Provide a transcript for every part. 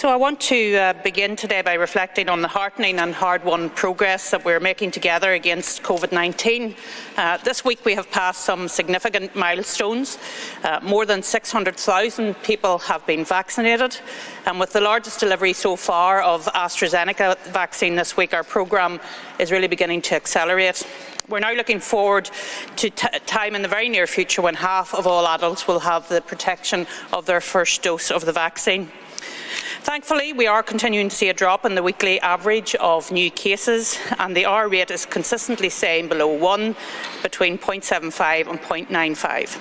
So I want to begin today by reflecting on the heartening and hard-won progress that we're making together against COVID-19. This week we have passed some significant milestones. More than 600,000 people have been vaccinated, and with the largest delivery so far of AstraZeneca vaccine this week, our programme is really beginning to accelerate. We're now looking forward to time in the very near future when half of all adults will have the protection of their first dose of the vaccine. Thankfully, we are continuing to see a drop in the weekly average of new cases, and the R rate is consistently staying below 1, between 0.75 and 0.95.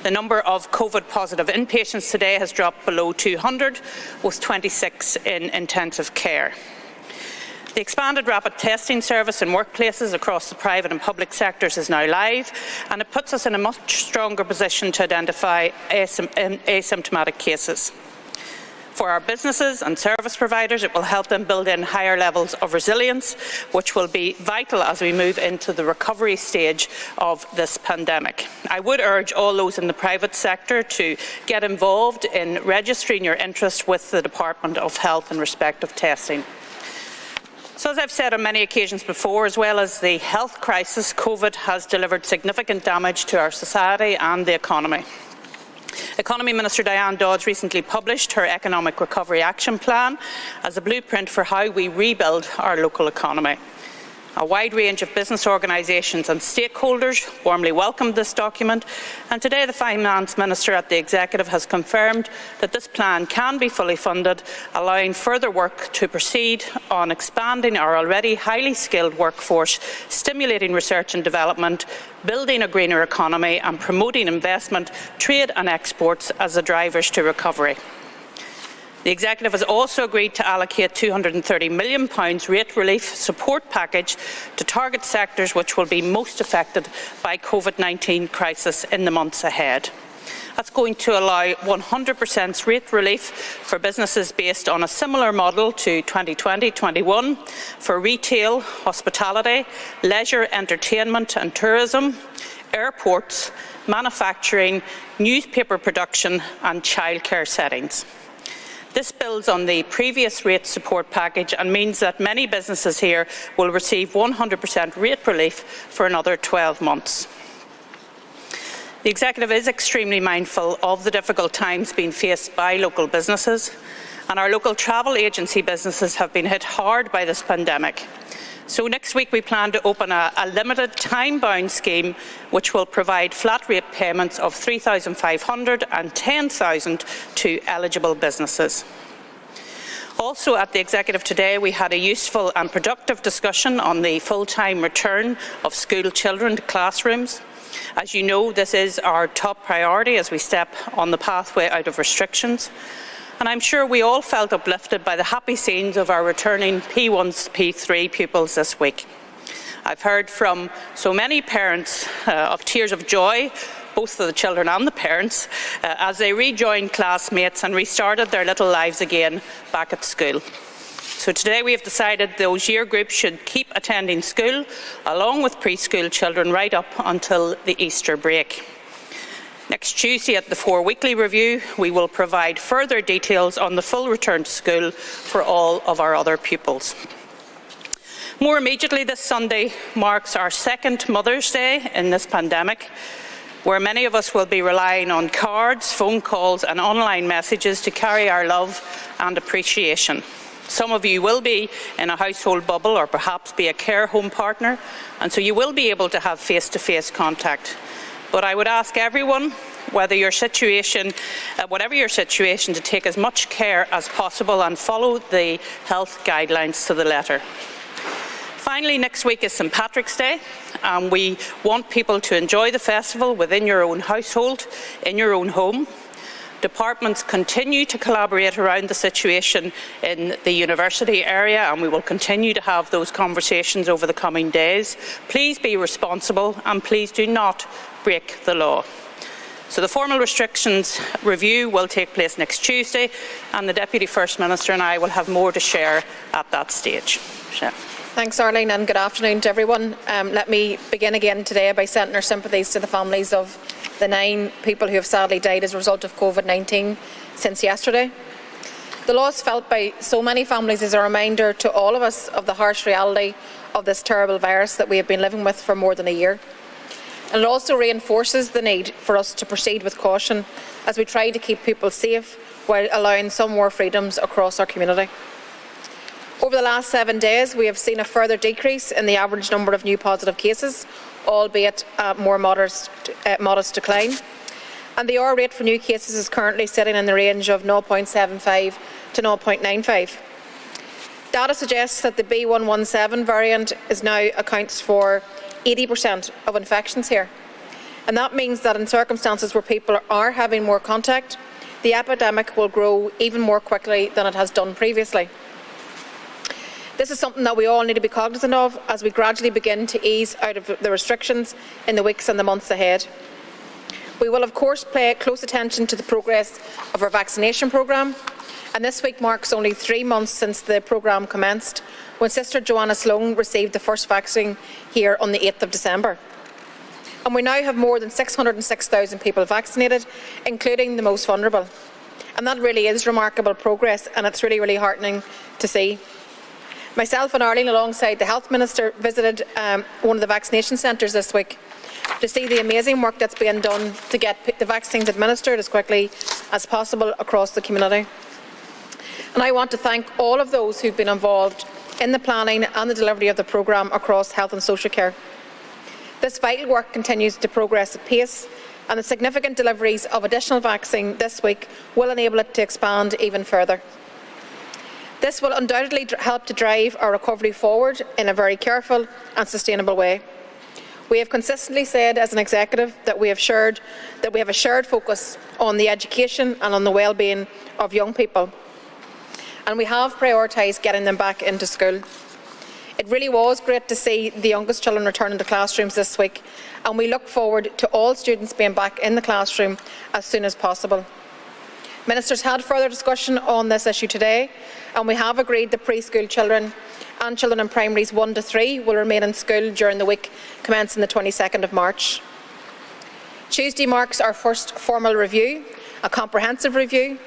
The number of COVID-positive inpatients today has dropped below 200, with 26 in intensive care. The expanded rapid testing service in workplaces across the private and public sectors is now live, and it puts us in a much stronger position to identify asymptomatic cases. For our businesses and service providers, it will help them build in higher levels of resilience, which will be vital as we move into the recovery stage of this pandemic. I would urge all those in the private sector to get involved in registering your interest with the Department of Health in respect of testing. So, as I've said on many occasions before, as well as the health crisis, COVID has delivered significant damage to our society and the economy. Economy Minister Diane Dodds recently published her Economic Recovery Action Plan as a blueprint for how we rebuild our local economy. A wide range of business organisations and stakeholders warmly welcomed this document, and today the Finance Minister at the Executive has confirmed that this plan can be fully funded, allowing further work to proceed on expanding our already highly skilled workforce, stimulating research and development, building a greener economy and promoting investment, trade and exports as the drivers to recovery. The Executive has also agreed to allocate £230 million rate relief support package to target sectors which will be most affected by COVID-19 crisis in the months ahead. That's going to allow 100% rate relief for businesses based on a similar model to 2020-21 for retail, hospitality, leisure, entertainment and tourism, airports, manufacturing, newspaper production and childcare settings. This builds on the previous rate support package and means that many businesses here will receive 100% rate relief for another 12 months. The Executive is extremely mindful of the difficult times being faced by local businesses, and our local travel agency businesses have been hit hard by this pandemic. So next week we plan to open a limited time-bound scheme which will provide flat rate payments of £3,500 and £10,000 to eligible businesses. Also at the Executive today we had a useful and productive discussion on the full-time return of school children to classrooms. As you know, this is our top priority as we step on the pathway out of restrictions. And I'm sure we all felt uplifted by the happy scenes of our returning P1s, P3 pupils this week. I've heard from so many parents of tears of joy, both for the children and the parents, as they rejoined classmates and restarted their little lives again back at school. So today we have decided those year groups should keep attending school, along with preschool children, right up until the Easter break. Next Tuesday at the 4 weekly review, we will provide further details on the full return to school for all of our other pupils. More immediately, this Sunday marks our second Mother's Day in this pandemic, where many of us will be relying on cards, phone calls and online messages to carry our love and appreciation. Some of you will be in a household bubble or perhaps be a care home partner, and so you will be able to have face-to-face contact. But I would ask everyone, whatever your situation, to take as much care as possible and follow the health guidelines to the letter. Finally, next week is St Patrick's Day, and we want people to enjoy the festival within your own household, in your own home. Departments continue to collaborate around the situation in the university area, and we will continue to have those conversations over the coming days. Please be responsible and please do not break the law. So the formal restrictions review will take place next Tuesday, and the Deputy First Minister and I will have more to share at that stage. Thanks, Arlene, and good afternoon to everyone. Let me begin again today by sending our sympathies to the families of the 9 people who have sadly died as a result of COVID-19 since yesterday. The loss felt by so many families is a reminder to all of us of the harsh reality of this terrible virus that we have been living with for more than a year. And it also reinforces the need for us to proceed with caution as we try to keep people safe while allowing some more freedoms across our community. Over the last 7 days, we have seen a further decrease in the average number of new positive cases, albeit a more modest decline. And the R rate for new cases is currently sitting in the range of 0.75 to 0.95. Data suggests that the B117 variant now accounts for 80% of infections here. And that means that in circumstances where people are having more contact, the epidemic will grow even more quickly than it has done previously. This is something that we all need to be cognizant of as we gradually begin to ease out of the restrictions in the weeks and the months ahead. We will, of course, pay close attention to the progress of our vaccination programme, and this week marks only 3 months since the programme commenced, when Sister Joanna Sloan received the first vaccine here on the 8th of December. And we now have more than 606,000 people vaccinated, including the most vulnerable. And that really is remarkable progress, and it's really, really heartening to see. Myself and Arlene, alongside the Health Minister, visited one of the vaccination centres this week to see the amazing work that's being done to get the vaccines administered as quickly as possible across the community. And I want to thank all of those who've been involved in the planning and the delivery of the programme across health and social care. This vital work continues to progress at pace, and the significant deliveries of additional vaccine this week will enable it to expand even further. This will undoubtedly help to drive our recovery forward in a very careful and sustainable way. We have consistently said as an executive that we have a shared focus on the education and on the well-being of young people, and we have prioritised getting them back into school. It really was great to see the youngest children return to classrooms this week, and we look forward to all students being back in the classroom as soon as possible. Ministers had further discussion on this issue today, and we have agreed that preschool children and children in primaries 1 to 3 will remain in school during the week commencing the 22nd of March. Tuesday marks our first formal review, a comprehensive review,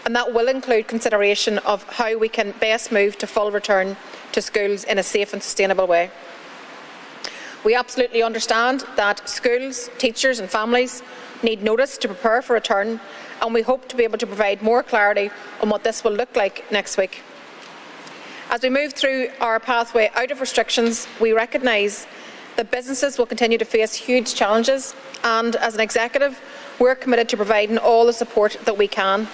and that will include consideration of how we can best move to full return to schools in a safe and sustainable way. We absolutely understand that schools, teachers and families need notice to prepare for return, and we hope to be able to provide more clarity on what this will look like next week. As we move through our pathway out of restrictions, we recognise that businesses will continue to face huge challenges, and as an executive, we're committed to providing all the support that we can.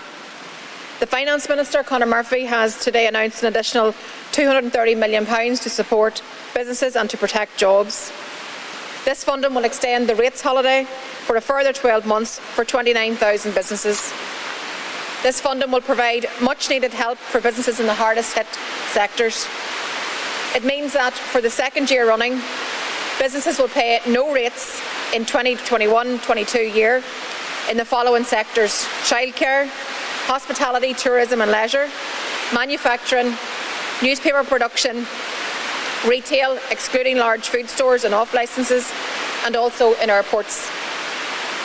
The Finance Minister, Conor Murphy, has today announced an additional £230 million to support businesses and to protect jobs. This funding will extend the rates holiday for a further 12 months for 29,000 businesses. This funding will provide much-needed help for businesses in the hardest-hit sectors. It means that for the second year running, businesses will pay no rates in 2021-22 year in the following sectors: childcare, hospitality, tourism and leisure, manufacturing, newspaper production, retail, excluding large food stores and off-licences, and also in airports.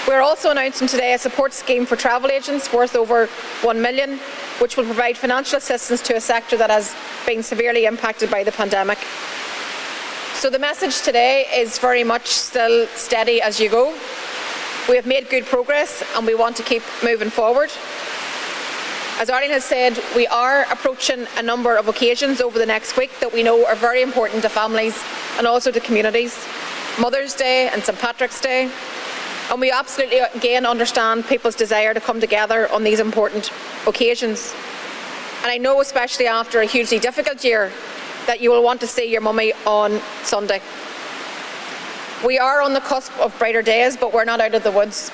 We are also announcing today a support scheme for travel agents worth over £1 million, which will provide financial assistance to a sector that has been severely impacted by the pandemic. So the message today is very much still steady as you go. We have made good progress and we want to keep moving forward. As Arlene has said, we are approaching a number of occasions over the next week that we know are very important to families and also to communities. Mother's Day and St Patrick's Day. And we absolutely, again, understand people's desire to come together on these important occasions. And I know, especially after a hugely difficult year, that you will want to see your mummy on Sunday. We are on the cusp of brighter days, but we're not out of the woods.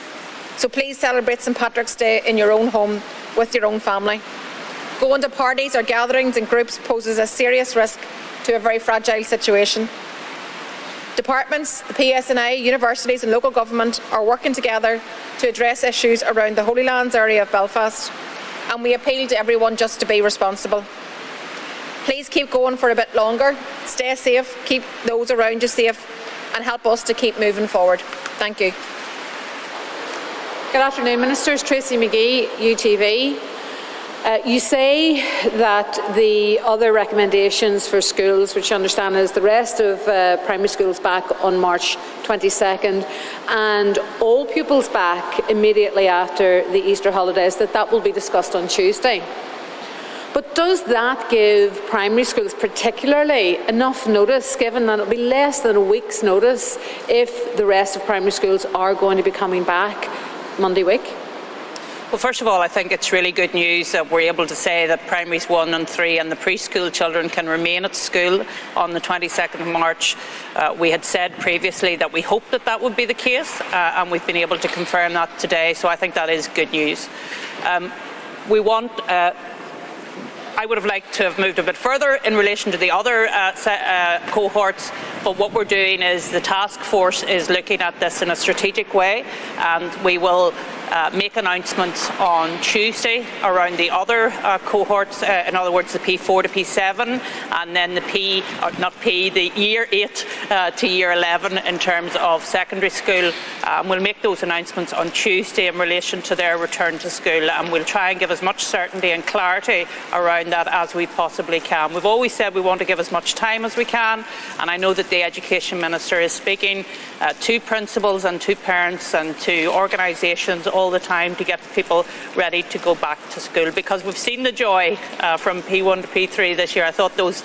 So please celebrate St Patrick's Day in your own home with your own family. Going to parties or gatherings in groups poses a serious risk to a very fragile situation. Departments, the PSNI, universities and local government are working together to address issues around the Holy Lands area of Belfast, and we appeal to everyone just to be responsible. Please keep going for a bit longer, stay safe, keep those around you safe, and help us to keep moving forward. Thank you. Good afternoon, Ministers. Tracy McGee, UTV. You say that the other recommendations for schools, which I understand is the rest of primary schools back on March 22nd and all pupils back immediately after the Easter holidays, that will be discussed on Tuesday. But does that give primary schools particularly enough notice, given that it will be less than a week's notice if the rest of primary schools are going to be coming back Monday week? Well, first of all, I think it's really good news that we're able to say that primaries 1 and 3 and the preschool children can remain at school on the 22nd of March. We had said previously that we hoped that that would be the case, and we've been able to confirm that today, so I think that is good news. I would have liked to have moved a bit further in relation to the other cohorts, but what we're doing is the task force is looking at this in a strategic way, and we will make announcements on Tuesday around the other cohorts, in other words the P4 to P7 and then the Year 8 to Year 11 in terms of secondary school. We'll make those announcements on Tuesday in relation to their return to school, and we'll try and give as much certainty and clarity around that as we possibly can. We've always said we want to give as much time as we can, and I know that the Education Minister is speaking to principals and to parents and to organisations all the time to get people ready to go back to school, because we've seen the joy from P1 to P3 this year. I thought those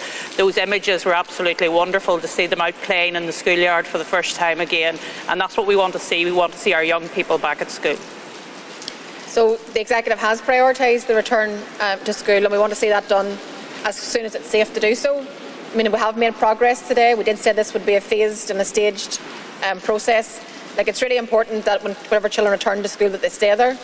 images were absolutely wonderful to see them out playing in the schoolyard for the first time again, and that's what we want to see. We want to see our young people back at school. So the Executive has prioritised the return to school, and we want to see that done as soon as it's safe to do so. I mean, we have made progress today. We did say this would be a phased and a staged process. It's really important that whenever children return to school that they stay there.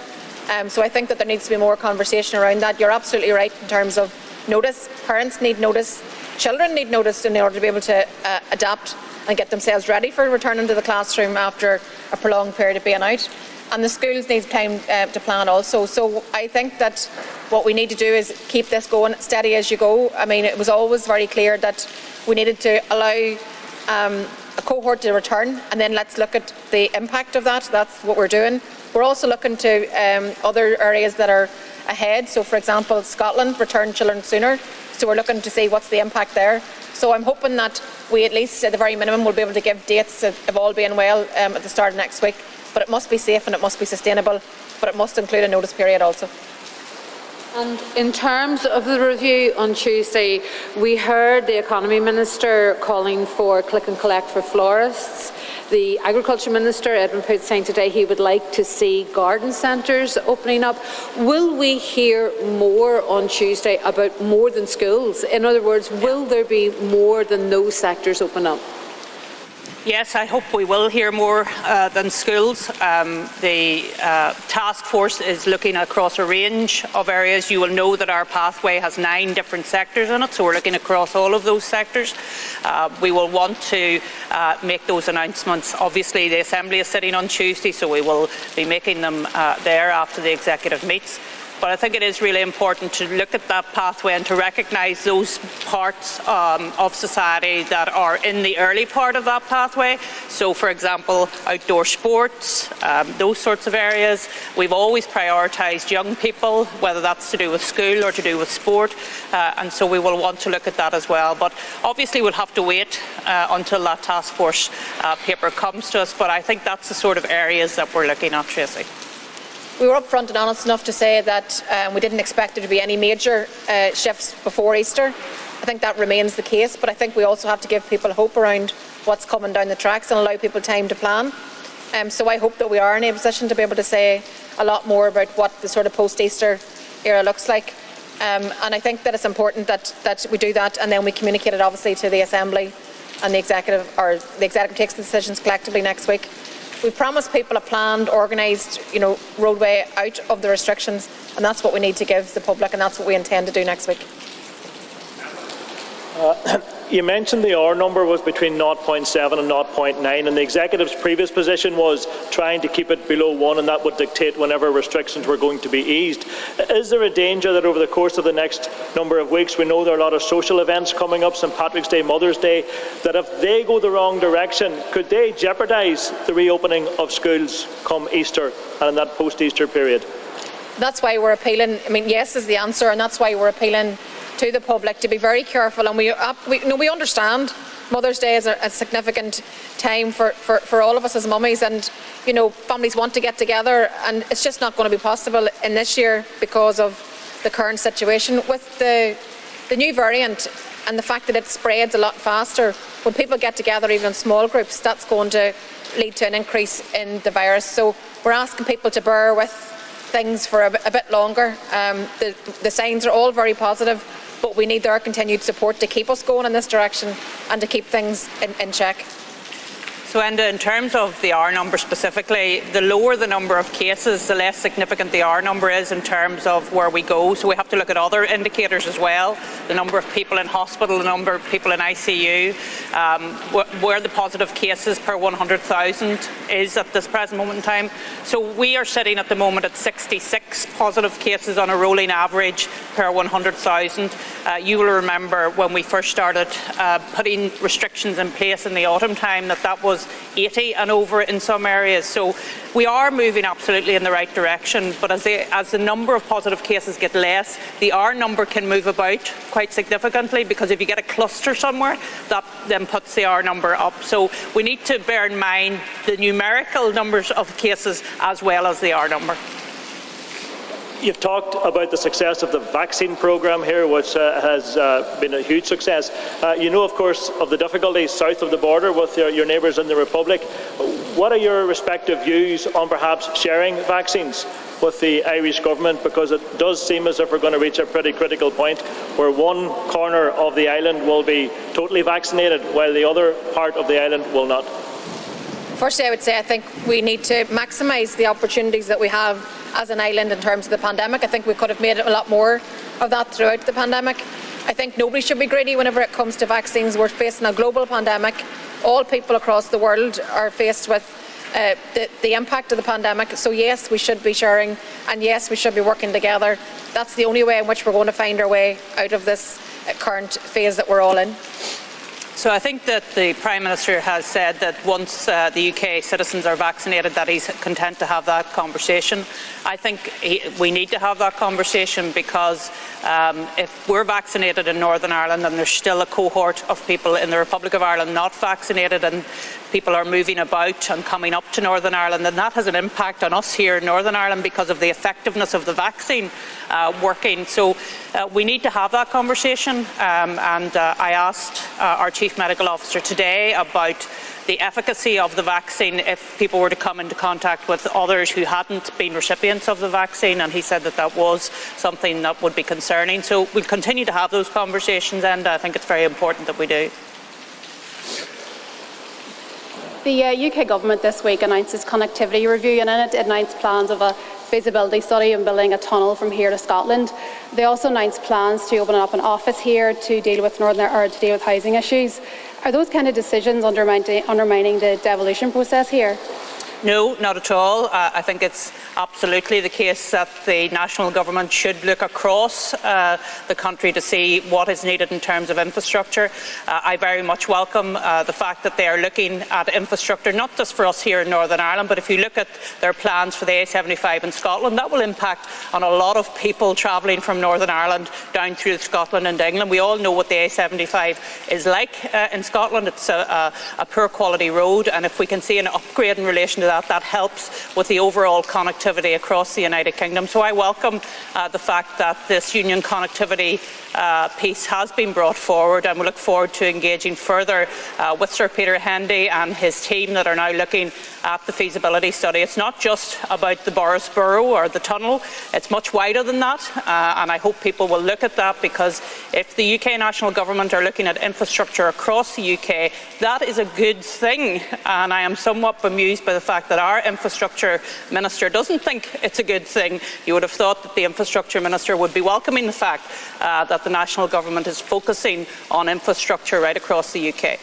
So I think that there needs to be more conversation around that. You're absolutely right in terms of notice. Parents need notice. Children need notice in order to be able to adapt and get themselves ready for returning to the classroom after a prolonged period of being out. And the schools need time to plan also. So I think that what we need to do is keep this going steady as you go. I mean, it was always very clear that we needed to allow a cohort to return, and then let's look at the impact of that. That's what we're doing. We're also looking to other areas that are ahead. So, for example, Scotland returned children sooner. So we're looking to see what's the impact there. So I'm hoping that we at least, at the very minimum, will be able to give dates, if all being well, at the start of next week. But it must be safe and it must be sustainable, but it must include a notice period also. And in terms of the review on Tuesday, we heard the Economy Minister calling for click and collect for florists. The Agriculture Minister, Edwin Poots, saying today he would like to see garden centres opening up. Will we hear more on Tuesday about more than schools? In other words, will there be more than those sectors open up? Yes, I hope we will hear more than schools. The task force is looking across a range of areas. You will know that our pathway has 9 different sectors in it, so we're looking across all of those sectors. We will want to make those announcements. Obviously, the Assembly is sitting on Tuesday, so we will be making them there after the Executive meets. But I think it is really important to look at that pathway and to recognise those parts of society that are in the early part of that pathway. So, for example, outdoor sports, those sorts of areas. We've always prioritised young people, whether that's to do with school or to do with sport, and so we will want to look at that as well. But obviously we'll have to wait until that task force paper comes to us, but I think that's the sort of areas that we're looking at, Tracy. We were upfront and honest enough to say that we didn't expect there to be any major shifts before Easter. I think that remains the case, but I think we also have to give people hope around what's coming down the tracks and allow people time to plan. So I hope that we are in a position to be able to say a lot more about what the sort of post-Easter era looks like. And I think that it's important that we do that, and then we communicate it obviously to the Assembly and the Executive, or the Executive takes the decisions collectively next week. We've promised people a planned, organised, roadway out of the restrictions, and that's what we need to give the public, and that's what we intend to do next week. You mentioned the R number was between 0.7 and 0.9, and the Executive's previous position was trying to keep it below 1, and that would dictate whenever restrictions were going to be eased. Is there a danger that over the course of the next number of weeks, we know there are a lot of social events coming up, St Patrick's Day, Mother's Day, that if they go the wrong direction, could they jeopardise the reopening of schools come Easter and in that post-Easter period? That's why we're appealing. I mean, yes is the answer, and that's why we're appealing to the public to be very careful. And we understand Mother's Day is a significant time for all of us as mummies, and families want to get together, and it's just not going to be possible in this year because of the current situation with the new variant and the fact that it spreads a lot faster. When people get together, even in small groups, that's going to lead to an increase in the virus. So we're asking people to bear with things for a bit longer. The signs are all very positive, but we need their continued support to keep us going in this direction and to keep things in check. So, Enda, in terms of the R number specifically, the lower the number of cases, the less significant the R number is in terms of where we go. So we have to look at other indicators as well, the number of people in hospital, the number of people in ICU, where the positive cases per 100,000 is at this present moment in time. So we are sitting at the moment at 66 positive cases on a rolling average per 100,000. You will remember when we first started putting restrictions in place in the autumn time that was 80 and over in some areas. So we are moving absolutely in the right direction, but as the number of positive cases get less, the R number can move about quite significantly, because if you get a cluster somewhere, that then puts the R number up. So we need to bear in mind the numerical numbers of cases as well as the R number. You've talked about the success of the vaccine programme here, which has been a huge success. You know, of course, of the difficulties south of the border with your neighbours in the Republic. What are your respective views on perhaps sharing vaccines with the Irish government? Because it does seem as if we're going to reach a pretty critical point where one corner of the island will be totally vaccinated while the other part of the island will not. Firstly, I would say I think we need to maximise the opportunities that we have as an island in terms of the pandemic. I think we could have made a lot more of that throughout the pandemic. I think nobody should be greedy whenever it comes to vaccines. We're facing a global pandemic. All people across the world are faced with the impact of the pandemic. So yes, we should be sharing, and yes, we should be working together. That's the only way in which we're going to find our way out of this current phase that we're all in. So I think that the Prime Minister has said that once the UK citizens are vaccinated, that he's content to have that conversation. I think we need to have that conversation, because if we're vaccinated in Northern Ireland and there's still a cohort of people in the Republic of Ireland not vaccinated, and people are moving about and coming up to Northern Ireland, then that has an impact on us here in Northern Ireland because of the effectiveness of the vaccine working. So we need to have that conversation, and I asked our Chief Medical Officer today about the efficacy of the vaccine if people were to come into contact with others who hadn't been recipients of the vaccine, and he said that that was something that would be concerning. So we'll continue to have those conversations, and I think it's very important that we do. The UK Government this week announced its connectivity review, and in it announced plans of a feasibility study in building a tunnel from here to Scotland. They also announced plans to open up an office here to deal with to deal with housing issues. Are those kind of decisions undermining the devolution process here? No, not at all. I think it's absolutely the case that the national government should look across the country to see what is needed in terms of infrastructure. I very much welcome the fact that they are looking at infrastructure, not just for us here in Northern Ireland, but if you look at their plans for the A75 in Scotland, that will impact on a lot of people travelling from Northern Ireland down through Scotland and England. We all know what the A75 is like in Scotland. It's a poor quality road, and if we can see an upgrade in relation to that helps with the overall connectivity across the United Kingdom. So I welcome the fact that this union connectivity piece has been brought forward, and we look forward to engaging further with Sir Peter Hendy and his team that are now looking at the feasibility study. It's not just about the Borrisborough or the tunnel, it's much wider than that, and I hope people will look at that, because if the UK national government are looking at infrastructure across the UK, that is a good thing, and I am somewhat bemused by the fact that our infrastructure minister doesn't think it's a good thing. You would have thought that the infrastructure minister would be welcoming the fact that the national government is focusing on infrastructure right across the UK.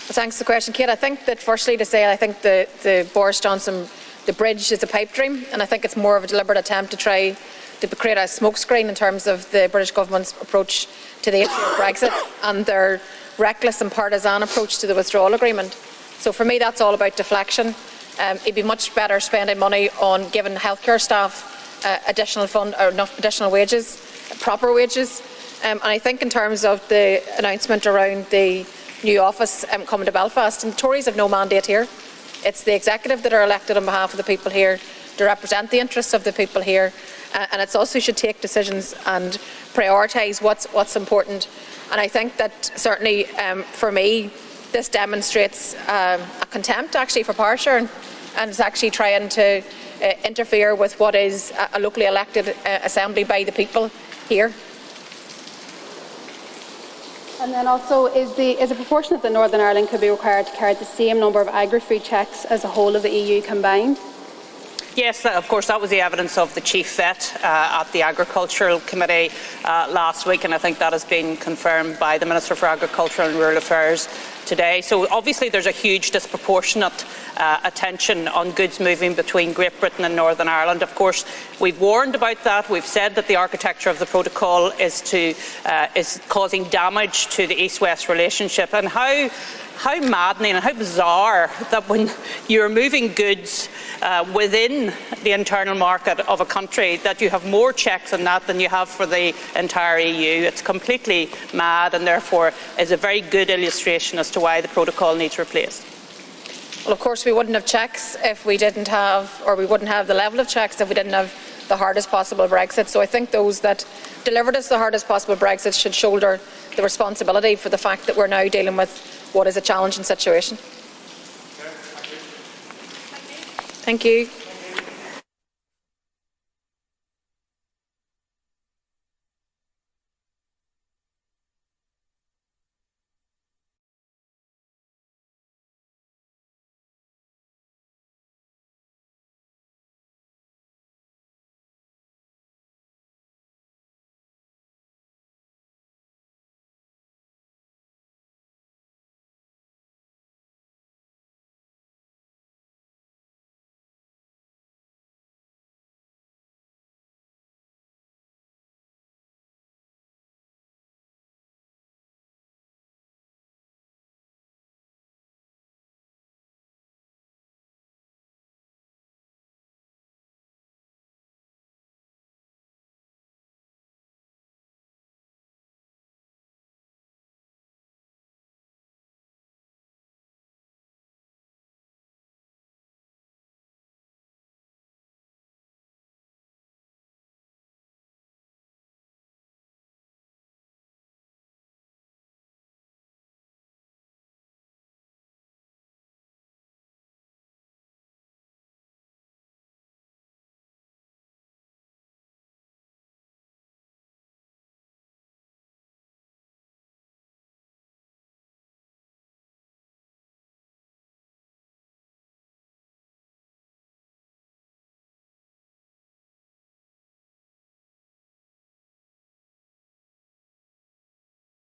Thanks for the question, Kate. I think that firstly to say I think the Boris Johnson, the bridge is a pipe dream, and I think it's more of a deliberate attempt to try to create a smokescreen in terms of the British government's approach to the issue of Brexit and their reckless and partisan approach to the withdrawal agreement. So for me, that's all about deflection. It'd be much better spending money on giving healthcare staff additional fund or enough additional wages, proper wages. And I think in terms of the announcement around the new office coming to Belfast, and the Tories have no mandate here. It's the executive that are elected on behalf of the people here to represent the interests of the people here, and it's also should take decisions and prioritise what's important. And I think that certainly for me, this demonstrates a contempt actually for power sharing, and it's actually trying to interfere with what is a locally elected assembly by the people here. And then also, is a proportion of the Northern Ireland could be required to carry the same number of agri-food checks as the whole of the EU combined? Yes, of course, that was the evidence of the Chief Vet at the Agricultural Committee last week, and I think that has been confirmed by the Minister for Agriculture and Rural Affairs today. So obviously there's a huge disproportionate attention on goods moving between Great Britain and Northern Ireland. Of course, we've warned about that. We've said that the architecture of the protocol is causing damage to the East-West relationship, and how maddening and how bizarre that when you're moving goods within the internal market of a country that you have more checks on that than you have for the entire EU. It's completely mad, and therefore is a very good illustration as to why the protocol needs replaced. Well, of course, we wouldn't have checks if we didn't have, or we wouldn't have the level of checks if we didn't have the hardest possible Brexit. So I think those that delivered us the hardest possible Brexit should shoulder the responsibility for the fact that we're now dealing with what is a challenging situation. Thank you.